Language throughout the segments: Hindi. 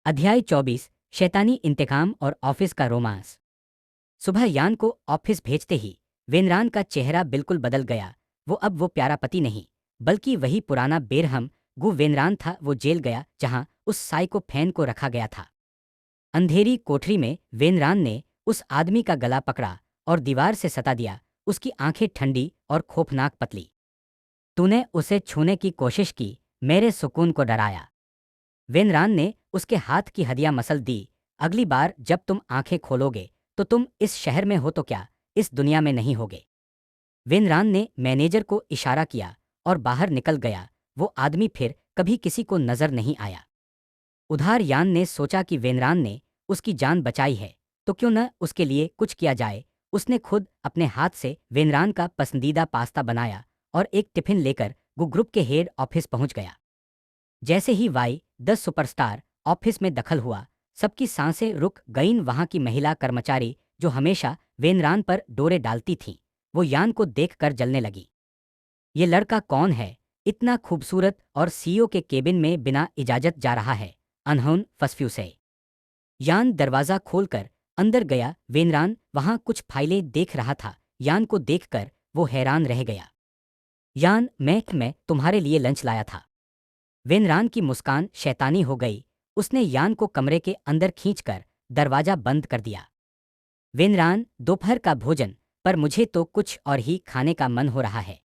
अध्याय 24 शैतानी इंतकाम और ऑफिस का रोमांस। सुबह यान को ऑफिस भेजते ही वेनरान का चेहरा बिल्कुल बदल गया। वो प्यारा पति नहीं, बल्कि वही पुराना बेरहम गु वेनरान था। वो जेल गया जहां उस साइको फैन को रखा गया था। अंधेरी कोठरी में वेनरान ने उस आदमी का गला पकड़ा और दीवार से सता दिया। उसकी आंखें ठंडी और खौफनाक पतली। तूने उसे छूने की कोशिश की, मेरे सुकून को डराया। वेनरान ने उसके हाथ की हदियां मसल दी। अगली बार जब तुम आंखें खोलोगे तो तुम इस शहर में हो तो क्या, इस दुनिया में नहीं होगे। वेनरान ने मैनेजर को इशारा किया और बाहर निकल गया। वो आदमी फिर कभी किसी को नजर नहीं आया। उधार यान ने सोचा कि वेनरान ने उसकी जान बचाई है तो क्यों न उसके लिए कुछ किया जाए। उसने खुद अपने हाथ से वेनरान का पसंदीदा पास्ता बनाया और एक टिफिन लेकर वो ग्रुप के हेड ऑफिस पहुंच गया। जैसे ही वाई 10 सुपरस्टार ऑफिस में दखल हुआ, सबकी सांसें रुक गईं। वहां की महिला कर्मचारी जो हमेशा वेनरान पर डोरे डालती थीं, वो यान को देखकर जलने लगी। ये लड़का कौन है, इतना खूबसूरत और सीईओ के केबिन में बिना इजाजत जा रहा है। अनहोन फसफ्यूसे। यान दरवाजा खोलकर अंदर गया। वेनरान वहां कुछ फाइलें देख रहा था। यान को देखकर वो हैरान रह गया। यान, मैं तुम्हारे लिए लंच लाया था। वेनरान की मुस्कान शैतानी हो गई। उसने यान को कमरे के अंदर खींचकर दरवाजा बंद कर दिया। वेनरान, दोपहर का भोजन, पर मुझे तो कुछ और ही खाने का मन हो रहा है।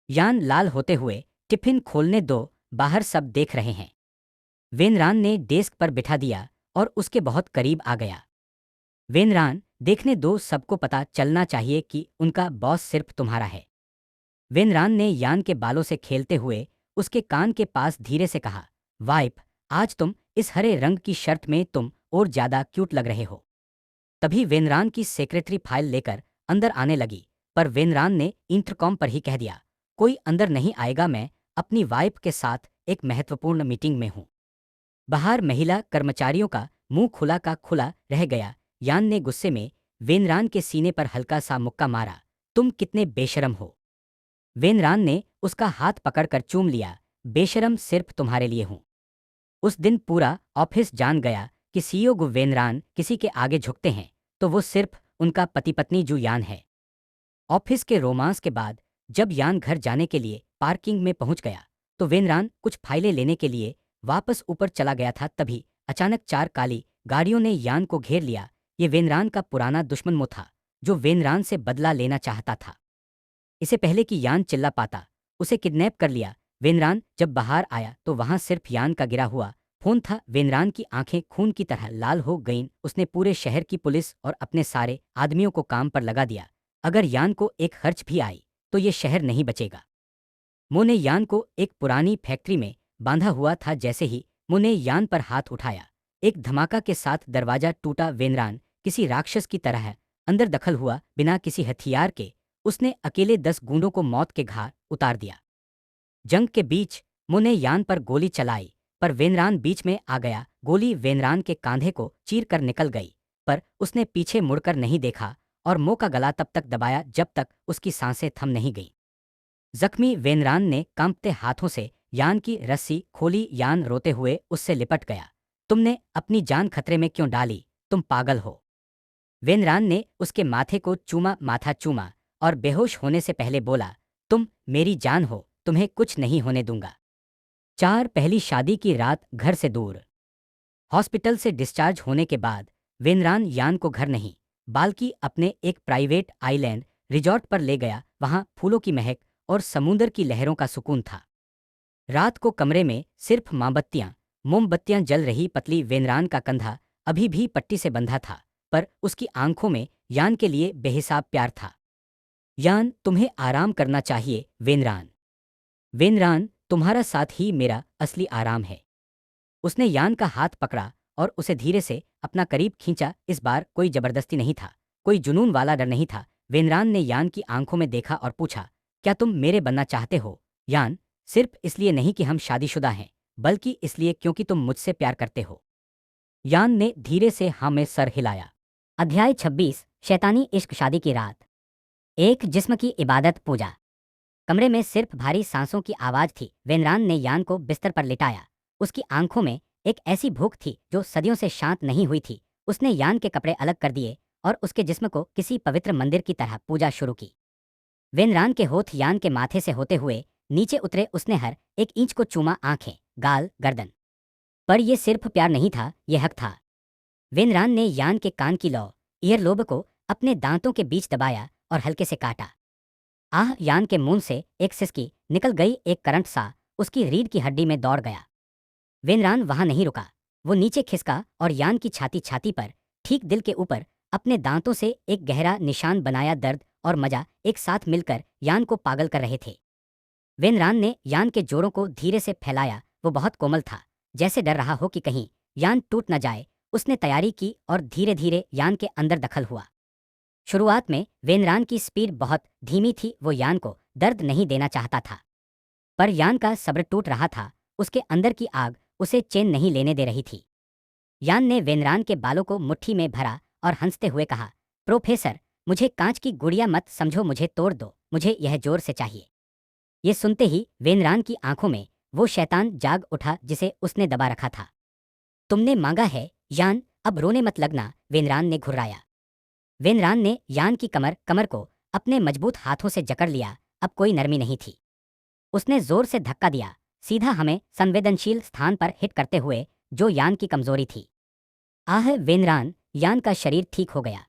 यान लाल होते हुए, टिफिन खोलने दो, बाहर सब देख रहे हैं। वेनरान ने डेस्क पर बिठा दिया और उसके बहुत करीब आ गया। वेनरान, देखने दो, सबको पता चलना चाहिए कि उनका बॉस सिर्फ तुम्हारा है। वेनरान ने यान के बालों से खेलते हुए उसके कान के पास धीरे से कहा, वाइप, आज तुम इस हरे रंग की शर्ट में तुम और ज्यादा क्यूट लग रहे हो। तभी वेनरान की सेक्रेटरी फाइल लेकर अंदर आने लगी, पर वेनरान ने इंटरकॉम पर ही कह दिया, कोई अंदर नहीं आएगा, मैं अपनी वाइफ के साथ एक महत्वपूर्ण मीटिंग में हूं। बाहर महिला कर्मचारियों का मुंह खुला का खुला रह गया। यान ने गुस्से में वेनरान के सीने पर हल्का सा मुक्का मारा, तुम कितने बेशरम हो। वेनरान ने उसका हाथ पकड़कर चूम लिया, बेशरम सिर्फ तुम्हारे लिए हूं। उस दिन पूरा ऑफिस जान गया कि सीईओ गु वेनरान किसी के आगे झुकते हैं तो वो सिर्फ उनका पति पत्नी जू यान है। ऑफिस के रोमांस के बाद जब यान घर जाने के लिए पार्किंग में पहुंच गया तो वेनरान कुछ फाइलें लेने के लिए वापस ऊपर चला गया था। तभी अचानक 4 काली गाड़ियों ने यान को घेर लिया। ये वेनरान का पुराना दुश्मन मो था, जो वेनरान से बदला लेना चाहता था। इसे पहले कि यान चिल्ला पाता, उसे किडनैप कर लिया। वेनरान जब बाहर आया तो वहां सिर्फ यान का गिरा हुआ फोन था। वेनरान की आंखें खून की तरह लाल हो गईं। उसने पूरे शहर की पुलिस और अपने सारे आदमियों को काम पर लगा दिया। अगर यान को एक खर्च भी आई तो ये शहर नहीं बचेगा। मो ने यान को एक पुरानी फैक्ट्री में बांधा हुआ था। जैसे ही मो ने यान पर हाथ उठाया, एक धमाका के साथ दरवाजा टूटा। वेनरान किसी राक्षस की तरह अंदर दखल हुआ, बिना किसी हथियार के। उसने अकेले 10 गूंडों को मौत के घाट उतार दिया। जंग के बीच मो ने यान पर गोली चलाई, पर वेनरान बीच में आ गया। गोली वेनरान के कांधे को चीर कर निकल गई, पर उसने पीछे मुड़कर नहीं देखा और मो का गला तब तक दबाया जब तक उसकी सांसें थम नहीं गईं। जख्मी वेनरान ने कांपते हाथों से यान की रस्सी खोली। यान रोते हुए उससे लिपट गया, तुमने अपनी जान खतरे में क्यों डाली, तुम पागल हो। वेनरान ने उसके माथे को चूमा, माथा चूमा और बेहोश होने से पहले बोला, तुम मेरी जान हो, तुम्हें कुछ नहीं होने दूंगा। 4 पहली शादी की रात घर से दूर। हॉस्पिटल से डिस्चार्ज होने के बाद वेनरान यान को घर नहीं, बल्कि अपने एक प्राइवेट आइलैंड रिजॉर्ट पर ले गया। वहां फूलों की महक और समुंदर की लहरों का सुकून था। रात को कमरे में सिर्फ मोमबत्तियां जल रही। पतली वेनरान का कंधा अभी भी पट्टी से बंधा था, पर उसकी आंखों में यान के लिए बेहिसाब प्यार था। यान, तुम्हें आराम करना चाहिए। वेनरान, वेनरान, तुम्हारा साथ ही मेरा असली आराम है। उसने यान का हाथ पकड़ा और उसे धीरे से अपना करीब खींचा। इस बार कोई जबरदस्ती नहीं था, कोई जुनून वाला डर नहीं था। वेनरान ने यान की आंखों में देखा और पूछा, क्या तुम मेरे बनना चाहते हो? यान, सिर्फ इसलिए नहीं कि हम शादीशुदा हैं, बल्कि इसलिए क्योंकि तुम मुझसे प्यार करते हो। यान ने धीरे से हाँ में सर हिलाया। अध्याय 26 शैतानी इश्क शादी की रात। एक जिस्म की इबादत पूजा। कमरे में सिर्फ भारी सांसों की आवाज थी। वेनरान ने यान को बिस्तर पर लिटाया। उसकी आंखों में एक ऐसी भूख थी जो सदियों से शांत नहीं हुई थी। उसने यान के कपड़े अलग कर दिए और उसके जिस्म को किसी पवित्र मंदिर की तरह पूजा शुरू की। वेनरान के होठ यान के माथे से होते हुए नीचे उतरे। उसने हर एक इंच को चूमा, आंखें, गाल, गर्दन। पर यह सिर्फ प्यार नहीं था, यह हक था। वेनरान ने यान के कान की लौ, ईयरलोब को अपने दांतों के बीच दबाया और हल्के से काटा। आह! यान के मुंह से एक सिसकी निकल गई। एक करंट सा उसकी रीढ़ की हड्डी में दौड़ गया। वेनरान वहां नहीं रुका। वो नीचे खिसका और यान की छाती पर, ठीक दिल के ऊपर, अपने दांतों से एक गहरा निशान बनाया। दर्द और मजा एक साथ मिलकर यान को पागल कर रहे थे। वेनरान ने यान के जोड़ों को धीरे से फैलाया। वो बहुत कोमल था, जैसे डर रहा हो कि कहीं यान टूट न जाए। उसने तैयारी की और धीरे धीरे यान के अंदर दखल हुआ। शुरुआत में वेनरान की स्पीड बहुत धीमी थी। वो यान को दर्द नहीं देना चाहता था, पर यान का सब्र टूट रहा था। उसके अंदर की आग उसे चैन नहीं लेने दे रही थी। यान ने वेनरान के बालों को मुट्ठी में भरा और हंसते हुए कहा, प्रोफेसर, मुझे कांच की गुड़िया मत समझो, मुझे तोड़ दो, मुझे यह जोर से चाहिए। ये सुनते ही वेनरान की आंखों में वो शैतान जाग उठा जिसे उसने दबा रखा था। तुमने मांगा है यान, अब रोने मत लगना, वेनरान ने घुर्राया। वेनरान ने यान की कमर को अपने मजबूत हाथों से जकड़ लिया। अब कोई नरमी नहीं थी। उसने जोर से धक्का दिया, सीधा हमें संवेदनशील स्थान पर हिट करते हुए, जो यान की कमजोरी थी। आह! वेनरान, यान का शरीर ठीक हो गया।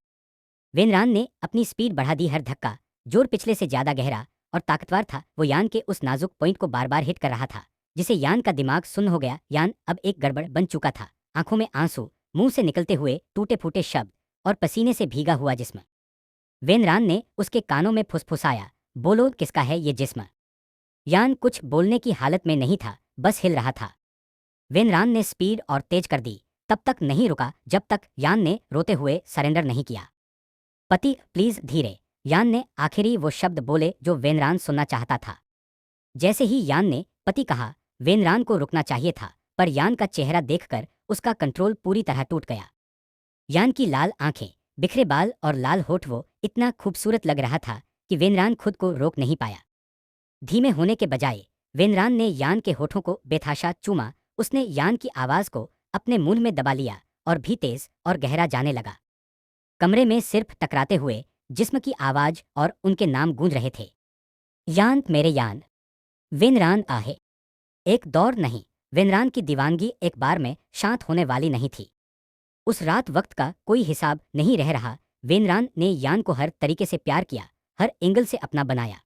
वेनरान ने अपनी स्पीड बढ़ा दी। हर धक्का जोर पिछले से ज्यादा गहरा और ताकतवर था। वो यान के उस नाजुक पॉइंट को बार बार हिट कर रहा था जिसे यान का दिमाग सुन्न हो गया। यान अब एक गड़बड़ बन चुका था। आंखों में आंसू, मुंह से निकलते हुए टूटे फूटे शब्द और पसीने से भीगा हुआ जिस्म। वेनरान ने उसके कानों में फुसफुसाया, बोलो, किसका है ये जिस्म? यान कुछ बोलने की हालत में नहीं था, बस हिल रहा था। वेनरान ने स्पीड और तेज कर दी, तब तक नहीं रुका जब तक यान ने रोते हुए सरेंडर नहीं किया। पति, प्लीज, धीरे। यान ने आखिरी वो शब्द बोले जो वेनरान सुनना चाहता था। जैसे ही यान ने पति कहा, वेनरान को रुकना चाहिए था, पर यान का चेहरा देखकर उसका कंट्रोल पूरी तरह टूट गया। यान की लाल आंखें, बिखरे बाल और लाल होठ, वो इतना खूबसूरत लग रहा था कि वेनरान खुद को रोक नहीं पाया। धीमे होने के बजाय वेनरान ने यान के होठों को बेतहाशा चूमा। उसने यान की आवाज को अपने मुंह में दबा लिया और भी तेज और गहरा जाने लगा। कमरे में सिर्फ टकराते हुए जिस्म की आवाज और उनके नाम गूंज रहे थे। यान, मेरे यान। वेनरान, आहे। एक दौर नहीं। वेनरान की दीवानगी एक बार में शांत होने वाली नहीं थी। उस रात वक्त का कोई हिसाब नहीं रह रहा। वेनरान ने यान को हर तरीके से प्यार किया, हर एंगल से अपना बनाया।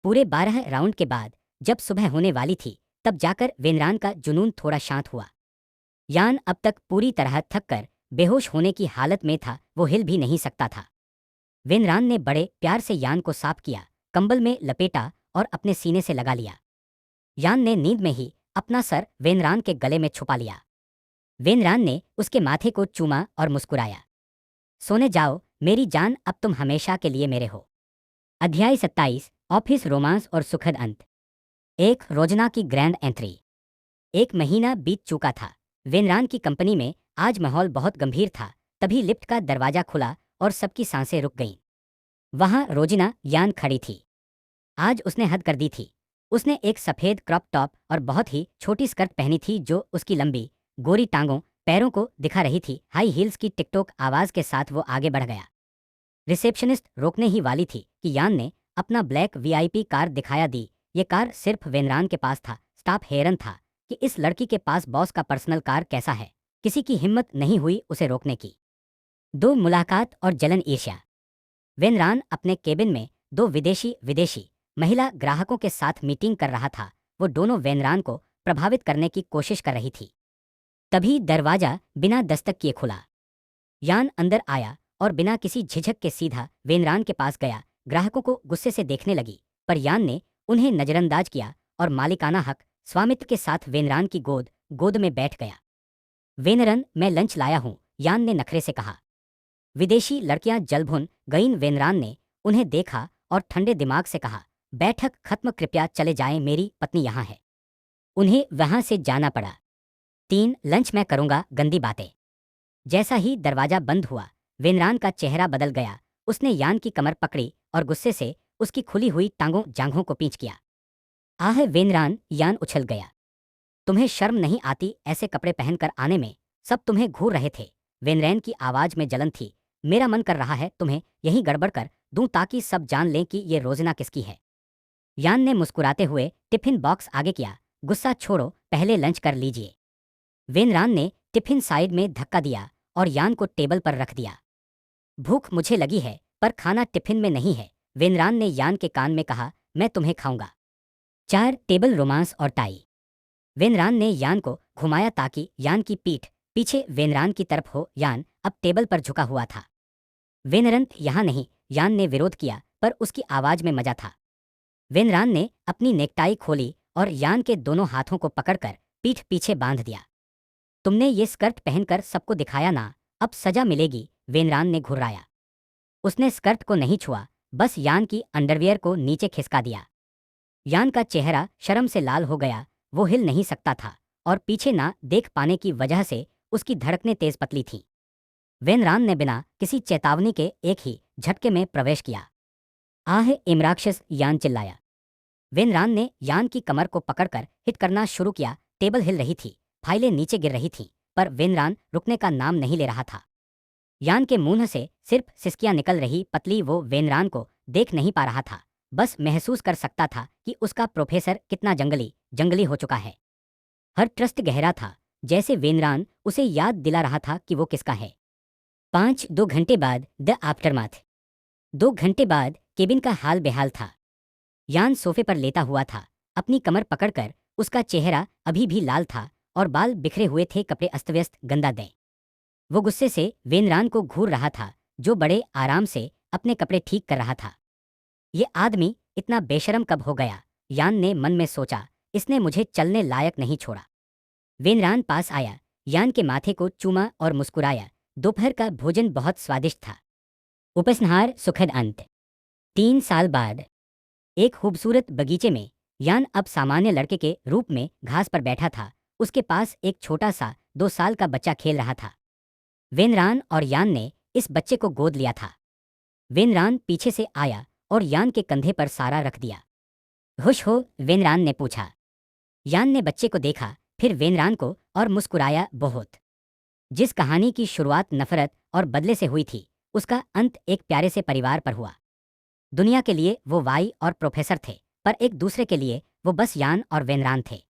पूरे 12 राउंड के बाद जब सुबह होने वाली थी, तब जाकर वेनरान का जुनून थोड़ा शांत हुआ। यान अब तक पूरी तरह थक कर बेहोश होने की हालत में था। वो हिल भी नहीं सकता था। वेनरान ने बड़े प्यार से यान को साफ किया, कंबल में लपेटा और अपने सीने से लगा लिया। यान ने नींद में ही अपना सर वेनरान के गले में छुपा लिया। वेनरान ने उसके माथे को चूमा और मुस्कुराया। सोने जाओ मेरी जान, अब तुम हमेशा के लिए मेरे हो। अध्याय 27, ऑफिस रोमांस और सुखद अंत। एक रोजना की ग्रैंड एंट्री। 1 महीना बीत चुका था। वेनरान की कंपनी में आज माहौल बहुत गंभीर था। तभी लिफ्ट का दरवाजा खुला और सबकी सांसें रुक गईं। वहां रोजिना यान खड़ी थी। आज उसने हद कर दी थी। उसने एक सफेद क्रॉप टॉप और बहुत ही छोटी स्कर्ट पहनी थी जो उसकी लंबी गोरी टांगों, पैरों को दिखा रही थी। हाई हील्स की टिकटोक आवाज के साथ वो आगे बढ़ गया। रिसेप्शनिस्ट रोकने ही वाली थी कि यान ने अपना ब्लैक वीआईपी कार दिखाया दी। ये कार सिर्फ वेनरान के पास था। स्टाफ हैरान था कि इस लड़की के पास बॉस का पर्सनल कार कैसा है। किसी की हिम्मत नहीं हुई उसे रोकने की। 2 मुलाकात और जलन ईर्ष्या। वेनरान अपने केबिन में 2 विदेशी महिला ग्राहकों के साथ मीटिंग कर रहा था। वो दोनों वेनरान को प्रभावित करने की कोशिश कर रही थी। तभी दरवाजा बिना दस्तक किए खुला। यान अंदर आया और बिना किसी झिझक के सीधा वेनरान के पास गया। ग्राहकों को गुस्से से देखने लगी, पर यान ने उन्हें नजरअंदाज किया और मालिकाना हक स्वामित्व के साथ वेनरान की गोद में बैठ गया। वेनरन, मैं लंच लाया हूं, यान ने नखरे से कहा। विदेशी लड़कियां जलभुन गईं। वेनरान ने उन्हें देखा और ठंडे दिमाग से कहा, बैठक खत्म, कृपया चले जाएं, मेरी पत्नी यहाँ है। उन्हें वहां से जाना पड़ा। 3 लंच मैं करूंगा, गंदी बातें। जैसा ही दरवाजा बंद हुआ, वेनरान का चेहरा बदल गया। उसने यान की कमर पकड़ी और गुस्से से उसकी खुली हुई टांगों जांघों को पींच किया। आह वेनरान, यान उछल गया। तुम्हें शर्म नहीं आती ऐसे कपड़े पहनकर आने में? सब तुम्हें घूर रहे थे। वेनरैन की आवाज में जलन थी। मेरा मन कर रहा है तुम्हें यहीं गड़बड़ कर दूं ताकि सब जान लें कि ये रोजना किसकी है। यान ने मुस्कुराते हुए टिफिन बॉक्स आगे किया। गुस्सा छोड़ो, पहले लंच कर लीजिए। वेनरान ने टिफिन साइड में धक्का दिया और यान को टेबल पर रख दिया। भूख मुझे लगी है पर खाना टिफिन में नहीं है, वेनरान ने यान के कान में कहा। मैं तुम्हें खाऊंगा। 4 टेबल रोमांस और टाई। वेनरान ने यान को घुमाया ताकि यान की पीठ पीछे वेनरान की तरफ हो। यान अब टेबल पर झुका हुआ था। वेनरन यहाँ नहीं, यान ने विरोध किया पर उसकी आवाज में मजा था। वेनरान ने अपनी नेकटाई खोली और यान के दोनों हाथों को पकड़कर पीठ पीछे बांध दिया। तुमने ये स्कर्ट पहनकर सबको दिखाया ना, अब सजा मिलेगी, वेनरान ने घुर्राया। उसने स्कर्ट को नहीं छुआ, बस यान की अंडरवियर को नीचे खिसका दिया। यान का चेहरा शर्म से लाल हो गया। वो हिल नहीं सकता था और पीछे ना देख पाने की वजह से उसकी धड़कनें तेज पतली थीं। वेनरान ने बिना किसी चेतावनी के एक ही झटके में प्रवेश किया। आह इमराक्षस, यान चिल्लाया। वेनरान ने यान की कमर को पकड़कर हिट करना शुरू किया। टेबल हिल रही थी, फाइलें नीचे गिर रही थीं, पर वेनरान रुकने का नाम नहीं ले रहा था। यान के मुंह से सिर्फ सिसकियां निकल रही पतली। वो वेनरान को देख नहीं पा रहा था, बस महसूस कर सकता था कि उसका प्रोफेसर कितना जंगली हो चुका है। हर ट्रस्ट गहरा था, जैसे वेनरान उसे याद दिला रहा था कि वो किसका है। 2 घंटे बाद द आफ्टरमाथ। 2 घंटे बाद केबिन का हाल बेहाल था। यान सोफे पर लेटा हुआ था, अपनी कमर पकड़कर। उसका चेहरा अभी भी लाल था और बाल बिखरे हुए थे, कपड़े अस्तव्यस्त, गंदा दें। वो गुस्से से वेनरान को घूर रहा था, जो बड़े आराम से अपने कपड़े ठीक कर रहा था। ये आदमी इतना बेशरम कब हो गया, यान ने मन में सोचा। इसने मुझे चलने लायक नहीं छोड़ा। वेनरान पास आया, यान के माथे को चूमा और मुस्कुराया। दोपहर का भोजन बहुत स्वादिष्ट था। उपसंहार सुखद अंत। 3 साल बाद एक खूबसूरत बगीचे में यान अब सामान्य लड़के के रूप में घास पर बैठा था। उसके पास एक छोटा सा 2 साल का बच्चा खेल रहा था। वेनरान और यान ने इस बच्चे को गोद लिया था। वेनरान पीछे से आया और यान के कंधे पर सारा रख दिया। खुश हो, वेनरान ने पूछा। यान ने बच्चे को देखा, फिर वेनरान को, और मुस्कुराया। बहुत। जिस कहानी की शुरुआत नफरत और बदले से हुई थी, उसका अंत एक प्यारे से परिवार पर हुआ। दुनिया के लिए वो वाई और प्रोफेसर थे, पर एक दूसरे के लिए वो बस यान और वेनरान थे।